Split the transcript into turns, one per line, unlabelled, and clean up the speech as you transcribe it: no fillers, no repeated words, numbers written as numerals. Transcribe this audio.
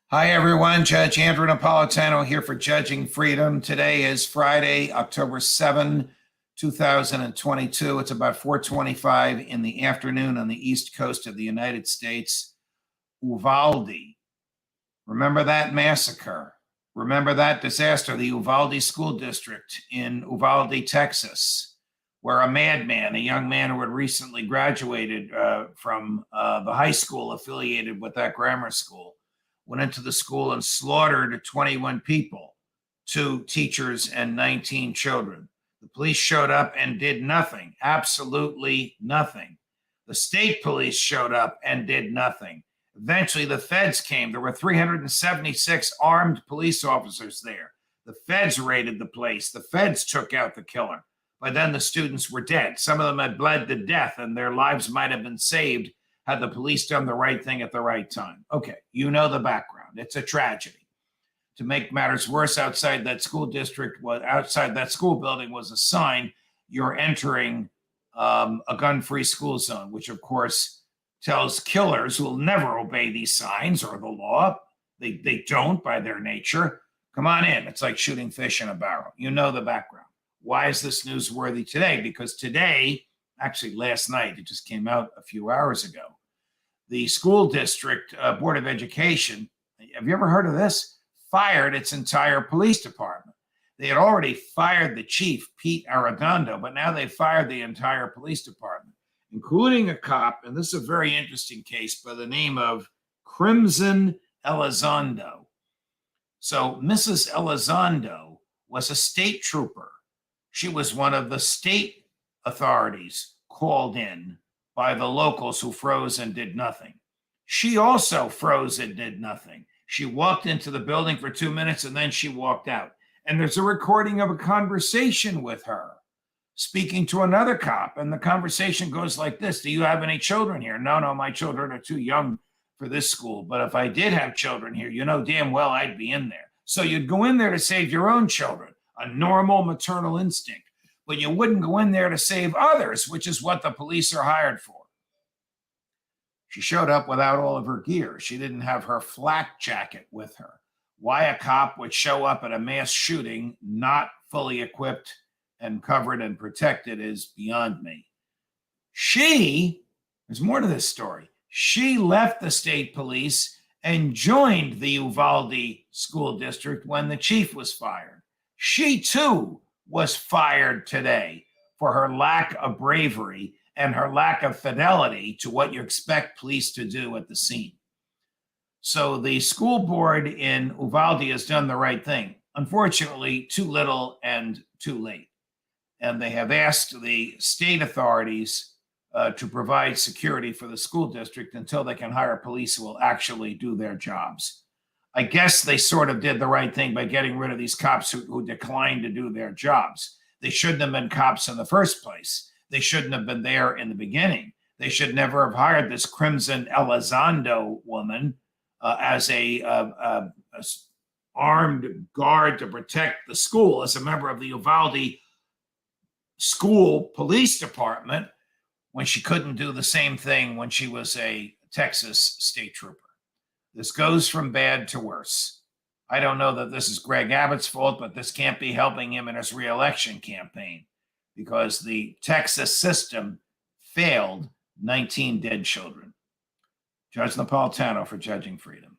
Hi, everyone. Judge Andrew Napolitano here for Judging Freedom. Today is Friday, October 7, 2022. It's about 4:25 in the afternoon on the east coast of the United States. Uvalde. Remember that massacre? Remember that disaster, the Uvalde School District in Uvalde, Texas, where a madman, a young man who had recently graduated from the high school affiliated with that grammar school, went into the school and slaughtered 21 people, 2 teachers and 19 children. The police showed up and did nothing, absolutely nothing. The state police showed up and did nothing. Eventually, the feds came. There were 376 armed police officers there. The feds raided the place. The feds took out the killer. By then, the students were dead. Some of them had bled to death, and their lives might have been saved had the police done the right thing at the right time. Okay, you know the background. It's a tragedy. To make matters worse, outside that school building was a sign, "You're entering a gun-free school zone," which of course tells killers who will never obey these signs or the law. They don't by their nature. Come on in. It's like shooting fish in a barrel. You know the background. Why is this newsworthy today? Because today, actually last night, it just came out a few hours ago, the school district board of education, have you ever heard of this? Fired its entire police department. They had already fired the chief, Pete Arredondo, but now they fired the entire police department, including a cop, and this is a very interesting case, by the name of Crimson Elizondo. So Mrs. Elizondo was a state trooper. She was one of the state authorities called in by the locals who froze and did nothing. She also froze and did nothing. She walked into the building for 2 minutes and then she walked out. And there's a recording of a conversation with her speaking to another cop. And the conversation goes like this: "Do you have any children here?" "No, my children are too young for this school. But if I did have children here, you know damn well I'd be in there." So you'd go in there to save your own children, a normal maternal instinct. But you wouldn't go in there to save others, which is what the police are hired for. She showed up without all of her gear. She didn't have her flak jacket with her. Why a cop would show up at a mass shooting not fully equipped and covered and protected is beyond me. There's more to this story. She left the state police and joined the Uvalde school district when the chief was fired. She too was fired today for her lack of bravery and her lack of fidelity to what you expect police to do at the scene. So the school board in Uvalde has done the right thing. Unfortunately, too little and too late. And they have asked the state authorities to provide security for the school district until they can hire police who will actually do their jobs. I guess they sort of did the right thing by getting rid of these cops who declined to do their jobs. They shouldn't have been cops in the first place. They shouldn't have been there in the beginning. They should never have hired this Crimson Elizondo woman as a armed guard to protect the school, as a member of the Uvalde school police department, when she couldn't do the same thing when she was a Texas state trooper. This goes from bad to worse. I don't know that this is Greg Abbott's fault, but this can't be helping him in his reelection campaign, because the Texas system failed 19 dead children. Judge Napolitano for Judging Freedom.